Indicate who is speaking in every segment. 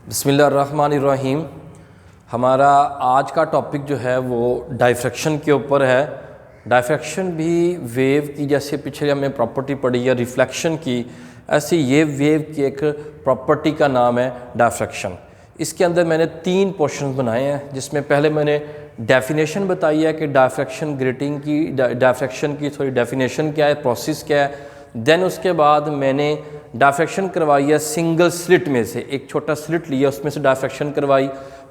Speaker 1: बिस्मिल्लाहिर्रहमानिर्रहीम। हमारा आज का टॉपिक जो है वो डाइफ्रैक्शन के ऊपर है। डाइफ्रैक्शन भी वेव की, जैसे पिछले हमने प्रॉपर्टी पढ़ी है रिफ्लेक्शन की, ऐसी ये वेव की एक प्रॉपर्टी का नाम है डाइफ्रैक्शन। इसके अंदर मैंने 3 पोर्शन बनाए हैं, जिसमें पहले मैंने डेफिनेशन बताई है कि डाइफ्रैक्शन ग्रेटिंग की, डाइफ्रैक्शन की थोड़ी डेफिनेशन क्या है, प्रोसेस क्या है। देन उसके बाद मैंने डाइफ्रैक्शन करवाई है सिंगल स्लिट में से, एक छोटा स्लिट लिया उसमें से डाइफ्रैक्शन करवाई।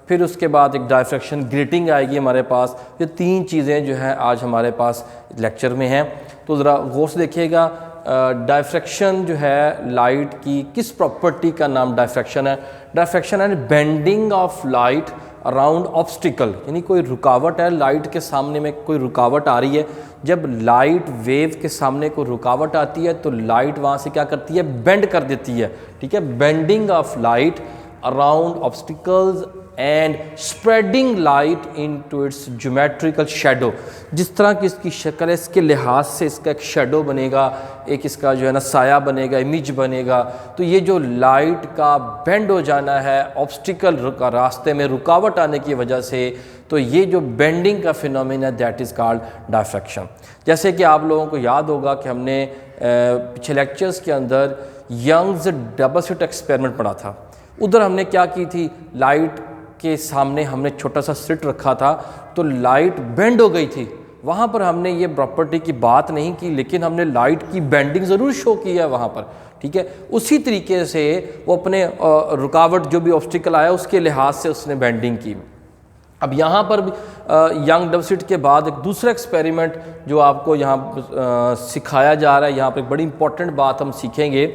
Speaker 1: फिर उसके बाद एक डाइफ्रैक्शन ग्रेटिंग आएगी हमारे पास। ये 3 चीज़ें जो है आज हमारे पास लेक्चर में हैं, तो ज़रा गौर से देखिएगा। डाइफ्रैक्शन जो है लाइट की किस प्रॉपर्टी का नाम डाइफ्रैक्शन है? डाइफ्रैक्शन है bending of light around obstacle, यानी कोई रुकावट है लाइट के सामने में, कोई रुकावट आ रही है। जब लाइट वेव के सामने कोई रुकावट आती है तो लाइट वहाँ से क्या करती है, बेंड कर देती है। ठीक है, bending of light around obstacles and spreading light into its geometrical shadow. जिस तरह की इसकी शक्ल है, इसके लिहाज से इसका एक शेडो बनेगा, एक इसका जो है ना साया बनेगा, इमेज बनेगा। तो ये जो लाइट का बेंड हो जाना है ऑब्स्टिकल का रास्ते में रुकावट आने की वजह से, तो ये जो बेंडिंग का phenomena that is called diffraction. जैसे कि आप लोगों को याद होगा कि हमने पिछले लेक्चर्स के अंदर यंग्स डबल स्लिट एक्सपेरिमेंट पढ़ा था। उधर हमने क्या की थी, लाइट के सामने हमने छोटा सा स्लिट रखा था तो लाइट बेंड हो गई थी। वहाँ पर हमने ये प्रॉपर्टी की बात नहीं की, लेकिन हमने लाइट की बेंडिंग ज़रूर शो की है वहाँ पर। ठीक है, उसी तरीके से वो अपने रुकावट जो भी ऑब्स्टिकल आया उसके लिहाज से उसने बेंडिंग की। अब यहाँ पर यंग डबल स्लिट के बाद एक दूसरा एक्सपेरिमेंट जो आपको यहाँ सिखाया जा रहा है, यहाँ पर एक बड़ी इंपॉर्टेंट बात हम सीखेंगे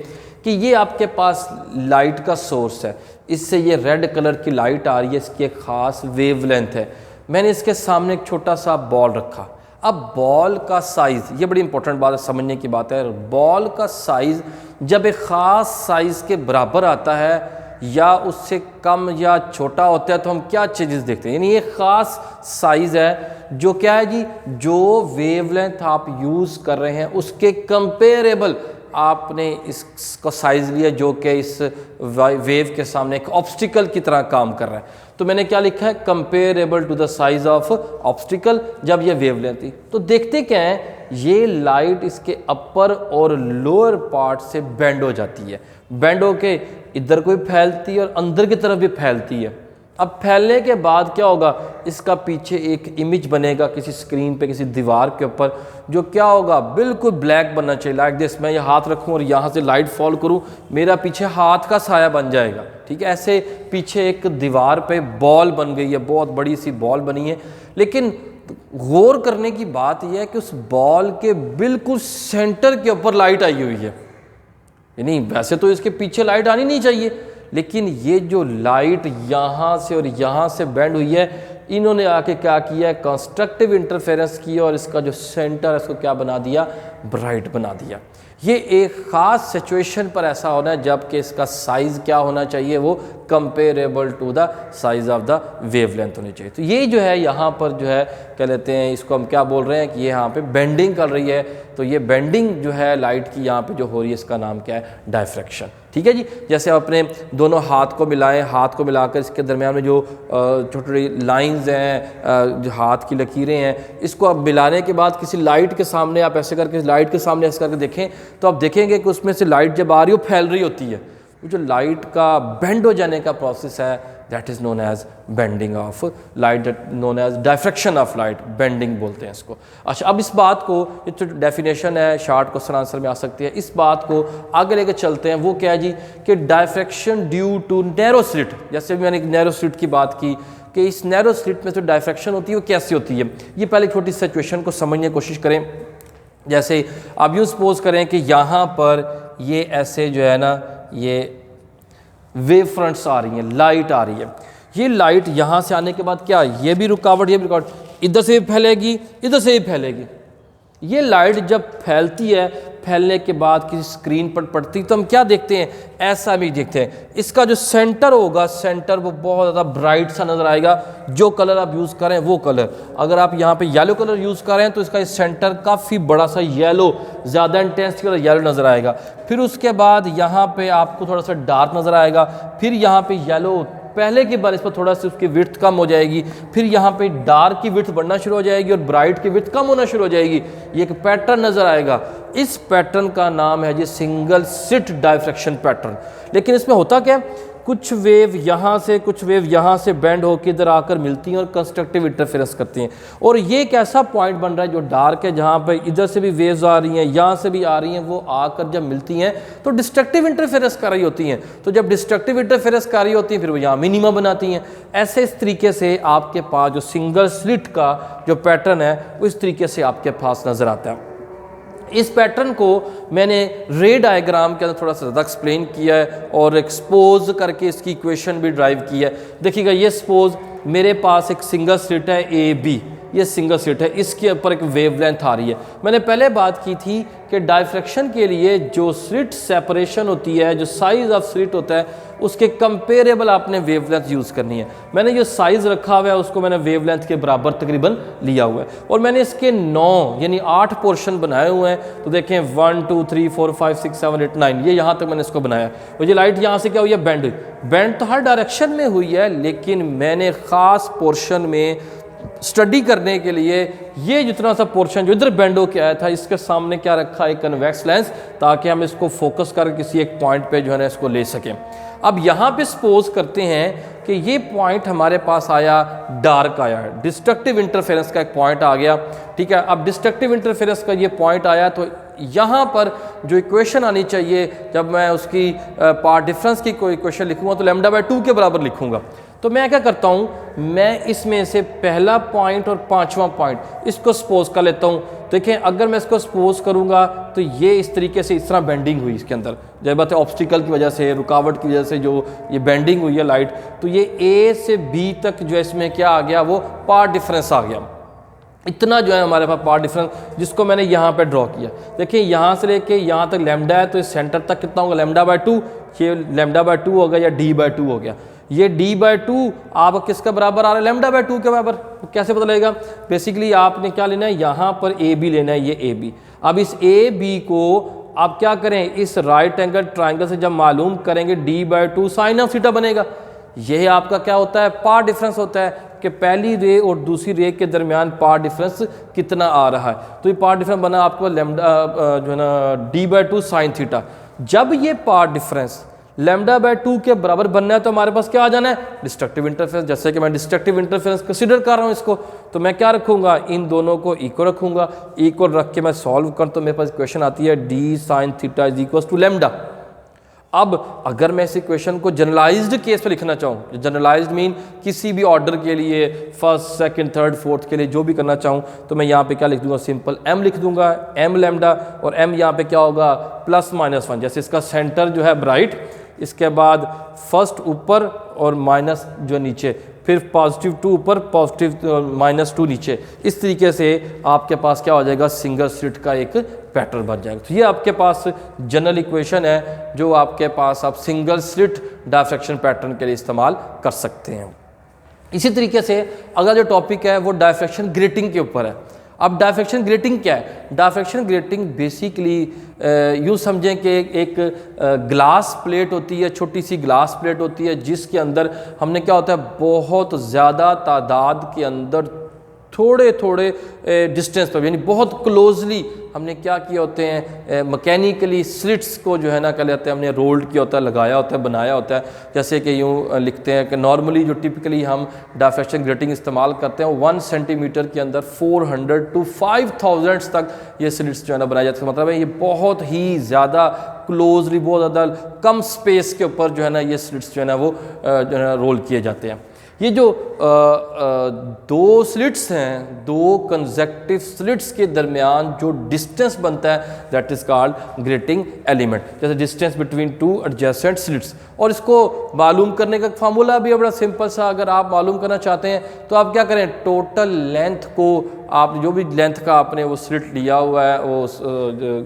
Speaker 1: कि ये आपके पास लाइट का सोर्स है, इससे ये रेड कलर की लाइट आ रही है, इसकी एक ख़ास वेवलेंथ है। मैंने इसके सामने एक छोटा सा बॉल रखा। अब बॉल का साइज़, ये बड़ी इंपॉर्टेंट बात है, समझने की बात है। बॉल का साइज़ जब एक ख़ास साइज़ के बराबर आता है या उससे कम या छोटा होता है तो हम क्या चीज़ देखते हैं, यानी ये ख़ास साइज़ है जो क्या है जी, जो वेवलेंथ आप यूज़ कर रहे हैं उसके कंपेरेबल आपने इसका साइज़ लिया जो कि इस वेव के सामने एक ऑब्स्टिकल की तरह काम कर रहा है। तो मैंने क्या लिखा है, comparable to the size of obstacle जब ये वेवलेंथ थी। तो देखते क्या है, ये लाइट इसके अपर और लोअर पार्ट से बेंड हो जाती है, बेंड होके इधर को भी फैलती है और अंदर की तरफ भी फैलती है। अब फैलने के बाद क्या होगा, इसका पीछे एक इमेज बनेगा किसी स्क्रीन पे, किसी दीवार के ऊपर, जो क्या होगा बिल्कुल ब्लैक बनना चाहिए। लाइक दिस, मैं ये हाथ रखूं और यहाँ से लाइट फॉल करूं, मेरा पीछे हाथ का साया बन जाएगा। ठीक है, ऐसे पीछे एक दीवार पे बॉल बन गई है, बहुत बड़ी सी बॉल बनी है। लेकिन गौर करने की बात यह है कि उस बॉल के बिल्कुल सेंटर के ऊपर लाइट आई हुई है। यानी वैसे तो इसके पीछे लाइट आनी नहीं चाहिए, लेकिन ये जो लाइट यहाँ से और यहाँ से बेंड हुई है, इन्होंने आके क्या किया है, कंस्ट्रक्टिव इंटरफेरेंस किया और इसका जो सेंटर है इसको क्या बना दिया, ब्राइट बना दिया। ये एक ख़ास सिचुएशन पर ऐसा होना है जबकि इसका साइज़ क्या होना चाहिए, वो comparable to the size of the wavelength होनी चाहिए। तो ये जो है यहाँ पर जो है क्या लेते हैं, इसको हम क्या बोल रहे हैं कि ये यहाँ पे बेंडिंग कर रही है। तो ये बेंडिंग जो है लाइट की यहाँ पे जो हो रही है, इसका नाम क्या है, डाइफ्रैक्शन। ठीक है जी, जैसे आप अपने दोनों हाथ को मिलाएं, हाथ को मिलाकर इसके दरमियान में जो छोटी छोटी लाइंस हैं, जो हाथ की लकीरें हैं, इसको आप मिलाने के बाद किसी लाइट के सामने आप ऐसे करके, लाइट के सामने ऐसे करके देखें तो आप देखेंगे कि उसमें से लाइट जब आ रही हो फैल रही होती है। वो जो लाइट का बेंड हो जाने का प्रोसेस है that is known as bending of light, known as diffraction of light, bending बोलते हैं इसको। अच्छा, अब इस बात को, ये जो डेफिनेशन है शॉर्ट क्वेश्चन आंसर में आ सकती है, इस बात को आगे लेके चलते हैं। वो क्या है जी, कि diffraction due to narrow slit. जैसे भी मैंने एक नैरो स्लिट की बात की कि इस नैरो स्लिट में जो डाइफ्रैक्शन होती है वो कैसी होती है, ये पहले छोटी सिचुएशन को समझने की कोशिश करें। जैसे आप यूँ सपोज करें कि यहाँ पर ये ऐसे जो है ना, ये वेव फ्रंट्स आ रही हैं, लाइट आ रही है। ये लाइट यहाँ से आने के बाद क्या, ये भी रुकावट, ये भी रुकावट, इधर से भी फैलेगी, इधर से भी फैलेगी। ये लाइट जब फैलती है फैलने के बाद किसी स्क्रीन पर पड़ती तो हम क्या देखते हैं, ऐसा भी देखते हैं। इसका जो सेंटर होगा, सेंटर वो बहुत ज़्यादा ब्राइट सा नज़र आएगा। जो कलर आप यूज़ करें वो कलर, अगर आप यहाँ पे येलो कलर यूज़ करें तो इसका सेंटर काफ़ी बड़ा सा येलो, ज़्यादा इंटेंसिटी वाला येलो नज़र आएगा। फिर उसके बाद यहाँ पे आपको थोड़ा सा डार्क नज़र आएगा, फिर यहाँ पे येलो पहले की बार इस पर थोड़ा सा उसकी विड्थ कम हो जाएगी, फिर यहाँ पे डार्क की विड्थ बढ़ना शुरू हो जाएगी और ब्राइट की विड्थ कम होना शुरू हो जाएगी। ये एक पैटर्न नज़र आएगा। इस पैटर्न का नाम है जी सिंगल स्लिट डायफ्रैक्शन पैटर्न। लेकिन इसमें होता क्या, कुछ वेव यहाँ से, कुछ वेव यहाँ से बेंड होकर इधर आकर मिलती हैं और कंस्ट्रक्टिव इंटरफेरेंस करती हैं। और ये एक ऐसा पॉइंट बन रहा है जो डार्क है, जहाँ पर इधर से भी वेव्स आ रही हैं, यहाँ से भी आ रही हैं, वो आकर जब मिलती हैं तो डिस्ट्रक्टिव इंटरफेरेंस कर रही होती हैं। तो जब डिस्ट्रक्टिव इंटरफेरेंस कर रही होती हैं फिर वो यहाँ मिनिमा बनाती हैं। ऐसे इस तरीके से आपके पास जो सिंगल स्लिट का जो पैटर्न है वो इस तरीके से आपके पास नज़र आता है। इस पैटर्न को मैंने रे डायग्राम के अंदर थोड़ा सा ज़्यादा एक्सप्लेन किया है और एक्सपोज करके इसकी इक्वेशन भी ड्राइव की है। देखिएगा, ये सपोज मेरे पास एक सिंगल स्लिट है ए बी, ये सिंगल स्लिट है, इसके ऊपर एक वेवलेंथ आ रही है। मैंने पहले बात की थी कि डायफ्रैक्शन के लिए जो स्लिट सेपरेशन होती है, जो साइज़ ऑफ स्लिट होता है, उसके कंपेरेबल आपने वेवलेंथ यूज़ करनी है। मैंने जो साइज़ रखा हुआ है उसको मैंने वेवलेंथ के बराबर तकरीबन लिया हुआ है और मैंने इसके 9 यानी 8 पोर्शन बनाए हुए हैं। तो देखें 1 2 3 4 5 6 7 8 9, ये यहाँ तक मैंने इसको बनाया। और ये लाइट यहाँ से क्या हुई है, बेंड हुई। बेंड तो हर डायरेक्शन में हुई है, लेकिन मैंने ख़ास पोर्शन में स्टडी करने के लिए ये जितना सा पोर्शन जो इधर बेंड होके आया था, इसके सामने क्या रखा, एक कन्वेक्स लेंस, ताकि हम इसको फोकस कर किसी एक पॉइंट पे जो है ना इसको ले सकें। अब यहाँ पे सपोज करते हैं कि ये पॉइंट हमारे पास आया, डार्क आया है, डिस्ट्रक्टिव इंटरफेरेंस का एक पॉइंट आ गया। ठीक है, अब डिस्ट्रक्टिव इंटरफेरेंस का ये पॉइंट आया तो यहाँ पर जो इक्वेशन आनी चाहिए, जब मैं उसकी पार्ट डिफरेंस की कोई इक्वेशन लिखूंगा तो λ/2 के बराबर लिखूंगा। तो मैं क्या करता हूँ, मैं इसमें से पहला पॉइंट और 5वां पॉइंट इसको सपोज कर लेता हूँ। देखें, अगर मैं इसको सपोज करूँगा तो ये इस तरीके से, इस तरह बेंडिंग हुई इसके अंदर, जब बात है ऑब्स्टिकल की वजह से, रुकावट की वजह से जो ये बेंडिंग हुई है लाइट, तो ये ए से बी तक जो इसमें क्या आ गया, वो पार्ट डिफरेंस आ गया। इतना जो है हमारे पास पार्ट डिफरेंस, जिसको मैंने यहाँ पे ड्रॉ किया। देखिए, यहाँ से लेके यहाँ तक लैम्डा है, तो इस सेंटर तक कितना होगा, λ/2। ये λ/2 हो गया या d/2 हो गया। ये d/2 आप किसका बराबर आ रहा है, λ/2 के बराबर। कैसे पता लगेगा, बेसिकली आपने क्या लेना है, यहाँ पर ए बी लेना है, ये ए बी। अब इस ए बी को आप क्या करें, इस राइट एंगल ट्राइंगल से जब मालूम करेंगे d/2 साइन ऑफ थीटा बनेगा। यह आपका क्या होता है, पार्ट डिफरेंस होता है कि पहली रे और दूसरी रे के दरमियान पार्ट डिफरेंस कितना आ रहा है। तो ये पार्ट डिफरेंस बना आपको लैम्डा जो है ना d/2 साइन थीटा। जब ये पार्ट डिफरेंस λ/2 के बराबर बनना है तो हमारे पास क्या आ जाना है, डिस्ट्रक्टिव इंटरफेरेंस। जैसे कि मैं डिस्ट्रक्टिव इंटरफेरेंस कंसीडर कर रहा हूँ इसको, तो मैं क्या रखूंगा, इन दोनों को इक्वल रखूंगा। इक्वल रख के मैं सॉल्व कर तो मेरे पास इक्वेशन आती है d sine theta is equal to λ। अब अगर मैं इस इक्वेशन को जनरलाइज्ड केस पे लिखना चाहूँ, जनरलाइज्ड मीन किसी भी ऑर्डर के लिए, फर्स्ट सेकंड थर्ड फोर्थ के लिए जो भी करना चाहूँ, तो मैं यहाँ पे क्या लिख दूंगा, सिंपल m लिख दूंगा, m लैम्डा, और m यहाँ पे क्या होगा, +-1। जैसे इसका सेंटर जो है ब्राइट, इसके बाद फर्स्ट ऊपर और माइनस जो नीचे, फिर +2 ऊपर, -2 नीचे। इस तरीके से आपके पास क्या हो जाएगा, सिंगल स्लिट का एक पैटर्न बन जाएगा। तो ये आपके पास जनरल इक्वेशन है जो आपके पास आप सिंगल स्लिट डायफ्रैक्शन पैटर्न के लिए इस्तेमाल कर सकते हैं। इसी तरीके से अगला जो टॉपिक है वो डायफ्रैक्शन ग्रेटिंग के ऊपर है। अब डायफ्रैक्शन ग्रेटिंग क्या है, डायफ्रैक्शन ग्रेटिंग बेसिकली यूँ समझें कि एक ग्लास प्लेट होती है, छोटी सी ग्लास प्लेट होती है, जिसके अंदर हमने क्या होता है, बहुत ज़्यादा तादाद के अंदर थोड़े थोड़े डिस्टेंस पर, यानी बहुत क्लोजली हमने क्या किए होते हैं, मैकेनिकली स्लिट्स को जो है ना क्या लेते हैं, हमने रोल्ड किया होता है, लगाया होता है, बनाया होता है। जैसे कि यूँ लिखते हैं कि नॉर्मली जो टिपिकली हम डायफ्रैक्शन ग्रेटिंग इस्तेमाल करते हैं 1 सेंटीमीटर के अंदर 400 to 5000 तक ये स्लिट्स जो है ना बनाए जाते हैं। मतलब है ये बहुत ही ज़्यादा क्लोजली, बहुत ज़्यादा कम स्पेस के ऊपर जो है ना ये स्लिट्स जो है ना वो जो है ना रोल किए जाते हैं। ये जो दो स्लिट्स हैं, दो कंसेक्टिव स्लिट्स के दरमियान जो डिस्टेंस बनता है that is called grating element, जैसे डिस्टेंस बिटवीन 2 एडजेसेंट स्लिट्स। और इसको मालूम करने का फार्मूला भी बड़ा सिंपल सा, अगर आप मालूम करना चाहते हैं तो आप क्या करें, टोटल लेंथ को आप जो भी लेंथ का आपने वो स्लिट लिया हुआ है, वो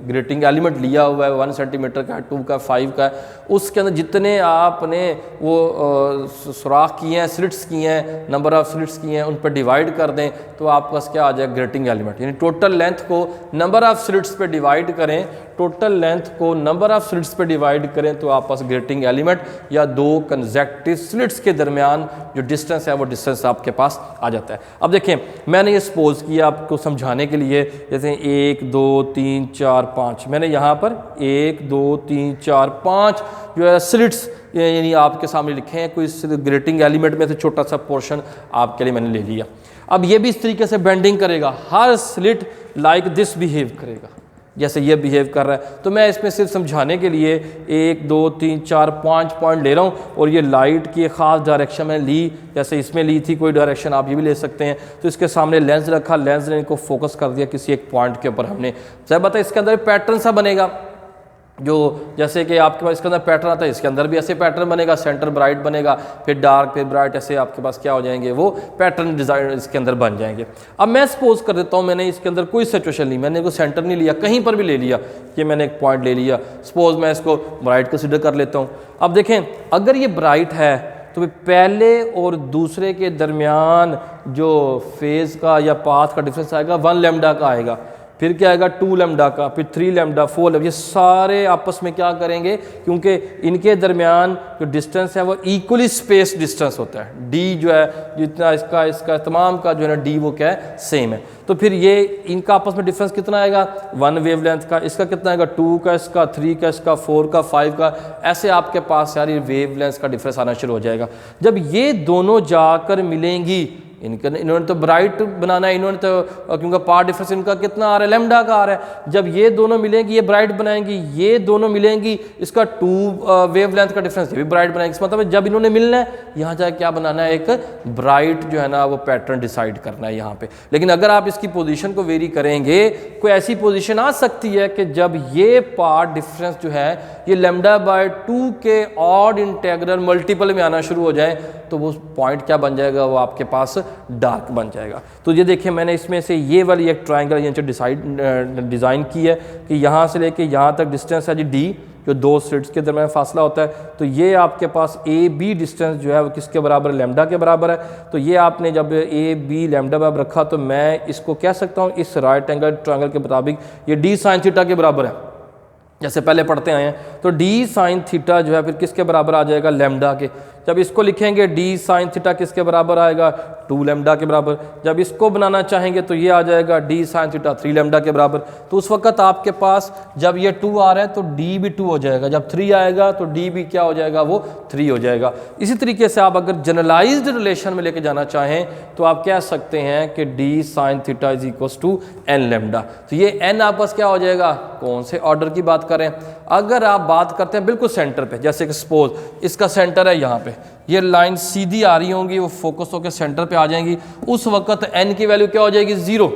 Speaker 1: ग्रेटिंग एलिमेंट लिया हुआ है 1 सेंटीमीटर का, 2 का, 5 का, उसके अंदर जितने आपने वो सुराख किए हैं, स्लिट्स किए हैं, नंबर ऑफ स्लिट्स किए हैं, उन पर डिवाइड कर दें तो आपके पास क्या आ जाएगा ग्रेटिंग एलिमेंट। यानी टोटल लेंथ को नंबर ऑफ स्लिट्स पे डिवाइड करें, टोटल लेंथ को नंबर ऑफ स्लिट्स पे डिवाइड करें तो आपके पास ग्रेटिंग एलिमेंट या दो कंसेक्टिव स्लिट्स के दरमियान जो डिस्टेंस है वो डिस्टेंस आपके पास आ जाता है। अब देखें, मैंने ये सपोज किया आपको समझाने के लिए, जैसे 1 2 3 4 5, मैंने यहाँ पर 1 2 3 4 5 जो है स्लिट्स यानी आपके सामने लिखे हैं, कोई ग्रेटिंग एलिमेंट में से छोटा सा पोर्शन आपके लिए मैंने ले लिया। अब ये भी इस तरीके से बेंडिंग करेगा, हर स्लिट लाइक दिस बिहेव करेगा जैसे ये बिहेव कर रहा है। तो मैं इसमें सिर्फ समझाने के लिए 1 2 3 4 5 पॉइंट ले रहा हूँ और ये लाइट की एक ख़ास डायरेक्शन में ली, जैसे इसमें ली थी कोई डायरेक्शन, आप ये भी ले सकते हैं। तो इसके सामने लेंस रखा, लेंस ने इनको फोकस कर दिया किसी एक पॉइंट के ऊपर हमने। जब बता इसके अंदर पैटर्न सा बनेगा, जो जैसे कि आपके पास इसके अंदर पैटर्न आता है, इसके अंदर भी ऐसे पैटर्न बनेगा, सेंटर ब्राइट बनेगा, फिर डार्क, फिर ब्राइट, ऐसे आपके पास क्या हो जाएंगे वो पैटर्न डिज़ाइन इसके अंदर बन जाएंगे। अब मैं सपोज कर देता हूँ मैंने इसके अंदर कोई सिचुएशन ली, मैंने कोई सेंटर नहीं लिया, कहीं पर भी ले लिया, ये मैंने एक पॉइंट ले लिया, सपोज मैं इसको ब्राइट कंसिडर कर लेता हूँ। अब देखें, अगर ये ब्राइट है तो पहले और दूसरे के दरमियान जो फेज़ का या पाथ का डिफरेंस आएगा 1 लैम्डा का आएगा, फिर क्या आएगा 2 लैम्डा का, फिर 3 लैम्डा, 4 लैम्डा, ये सारे आपस में क्या करेंगे, क्योंकि इनके दरमियान जो डिस्टेंस है वो इक्वली स्पेस डिस्टेंस होता है। डी जो है जितना इसका तमाम का जो है ना डी वो क्या है सेम है। तो फिर ये इनका आपस में डिफरेंस कितना आएगा 1 वेवलेंथ का, इसका कितना आएगा 2 का, इसका 3 का, इसका 4 का, 5 का, ऐसे आपके पास सारी वेवलेंथ का डिफरेंस आना शुरू हो जाएगा। जब ये दोनों जाकर मिलेंगी, इन्होंने तो ब्राइट बनाना है, इन्होंने तो क्योंकि पार्ट डिफरेंस इनका कितना आ रहा है लैम्डा का आ रहा है, जब ये दोनों मिलेंगी ये ब्राइट बनाएंगी, ये दोनों मिलेंगी इसका 2 वेवलेंथ का डिफरेंस ये भी ब्राइट बनाएंगे। इसका मतलब जब इन्होंने मिलना है यहाँ जाकर क्या बनाना है, एक ब्राइट जो है ना वो पैटर्न डिसाइड करना है यहाँ पे। लेकिन अगर आप इसकी पोजीशन को वेरी करेंगे, कोई ऐसी पोजीशन आ सकती है कि जब ये पार्ट डिफरेंस जो है ये λ/2 के ऑड इंटेग्रल मल्टीपल में आना शुरू हो जाए तो वो पॉइंट क्या बन जाएगा, वो आपके पास डार्क बन जाएगा। तो ये देखिए मैंने इसमें से ये वाली एक ट्रायंगल ये डिज़ाइन की है कि यहाँ से लेके यहाँ तक डिस्टेंस है जी डी, जो दो स्लिट्स के दरमियान फासला होता है। तो ये आपके पास ए बी डिस्टेंस जो है वो किसके बराबर है, लैम्डा के बराबर है। तो ये आपने जब ए बी लैम्डा बराबर रखा तो मैं इसको कह सकता हूँ इस राइट एंगल ट्रायंगल के मुताबिक ये डी साइन थीटा के बराबर है, जैसे पहले पढ़ते आए हैं। तो डी साइन थीटा जो है फिर किसके बराबर आ जाएगा, लैम्डा के। जब इसको लिखेंगे डी साइन थीटा किसके बराबर आएगा, 2 लैम्डा के बराबर। जब इसको बनाना चाहेंगे तो ये आ जाएगा डी साइन थीटा 3 लैम्डा के बराबर। तो उस वक्त आपके पास जब ये 2 आ रहा है तो डी भी 2 हो जाएगा, जब 3 आएगा तो डी भी क्या हो जाएगा, वो 3 हो जाएगा। इसी तरीके से आप अगर जनरलाइज्ड रिलेशन में लेके जाना चाहें तो आप कह सकते हैं कि D sine theta is equals to N lambda. तो ये एन आपके पास क्या हो जाएगा, कौन से ऑर्डर की बात करें, अगर आप बात करते हैं बिल्कुल सेंटर पे, जैसे कि सपोज इसका सेंटर है यहाँ पे, ये लाइन सीधी आ रही होंगी, वो फोकस होकर सेंटर पे आ जाएंगी, उस वक्त एन की वैल्यू क्या हो जाएगी, 0,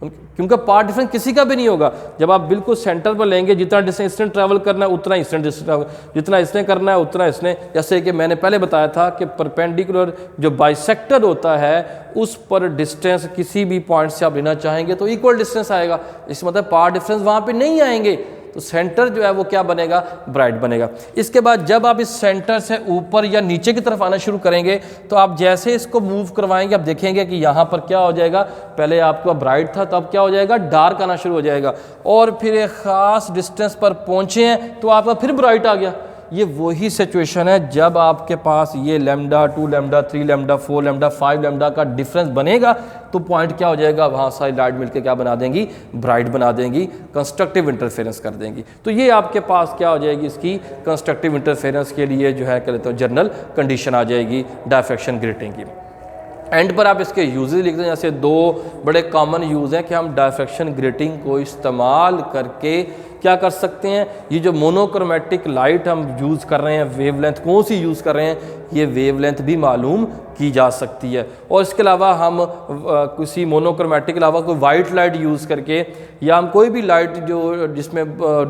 Speaker 1: क्योंकि पार्ट डिफरेंस किसी का भी नहीं होगा। जब आप बिल्कुल सेंटर पर लेंगे, जितना डिस्टेंस इसने ट्रैवल करना है उतना इसने जितना इसने करना है उतना इसने, जैसे कि मैंने पहले बताया था कि परपेंडिकुलर जो बाइसेक्टर होता है उस पर डिस्टेंस किसी भी पॉइंट से आप लेना चाहेंगे तो इक्वल डिस्टेंस आएगा। इस मतलब पार्ट डिफरेंस वहाँ पे नहीं आएंगे, तो सेंटर जो है वो क्या बनेगा, ब्राइट बनेगा। इसके बाद जब आप इस सेंटर से ऊपर या नीचे की तरफ आना शुरू करेंगे तो आप जैसे इसको मूव करवाएंगे आप देखेंगे कि यहाँ पर क्या हो जाएगा, पहले आपका ब्राइट था तो अब क्या हो जाएगा, डार्क आना शुरू हो जाएगा, और फिर एक ख़ास डिस्टेंस पर पहुँचे हैं तो आपका फिर ब्राइट आ गया। ये वही सिचुएशन है जब आपके पास ये lambda 2 lambda 3 lambda 4 lambda 5 lambda का डिफरेंस बनेगा तो पॉइंट क्या हो जाएगा, वहाँ सारी लाइट मिलकर क्या बना देंगी, ब्राइट बना देंगी, कंस्ट्रक्टिव इंटरफेरेंस कर देंगी। तो ये आपके पास क्या हो जाएगी, इसकी कंस्ट्रक्टिव इंटरफेरेंस के लिए जो है कह लेते हो जनरल कंडीशन आ जाएगी डायफ्रैक्शन ग्रेटिंग की। एंड पर आप इसके यूजेस लिखते हैं, जैसे 2 बड़े कॉमन यूज़ हैं कि हम डायफ्रैक्शन ग्रेटिंग को इस्तेमाल करके क्या कर सकते हैं, ये जो मोनोक्रोमेटिक लाइट हम यूज़ कर रहे हैं, वेवलेंथ कौन सी यूज़ कर रहे हैं, ये वेवलेंथ भी मालूम की जा सकती है। और इसके अलावा हम किसी मोनोक्रोमेटिक के अलावा कोई वाइट लाइट यूज़ करके या हम कोई भी लाइट जो जिसमें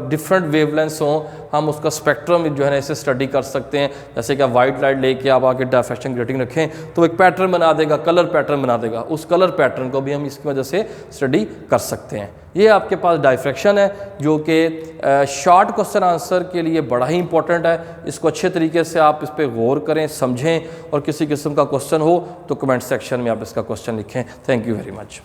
Speaker 1: डिफरेंट वेवलेंथ्स हों, हम उसका स्पेक्ट्रम जो है ना इसे स्टडी कर सकते हैं। जैसे कि वाइट लाइट लेके आप आके डायफ्रैक्शन ग्रेटिंग रखें तो एक पैटर्न बना देगा, कलर पैटर्न बना देगा, उस कलर पैटर्न को भी हम इसकी वजह से स्टडी कर सकते हैं। ये आपके पास डायफ्रैक्शन है जो कि शॉर्ट क्वेश्चन आंसर के लिए बड़ा ही इंपॉर्टेंट है। इसको अच्छे तरीके से आप इस पर गौर करें, समझें, और किसी किस्म का क्वेश्चन हो तो कमेंट सेक्शन में आप इसका क्वेश्चन लिखें। Thank you very much.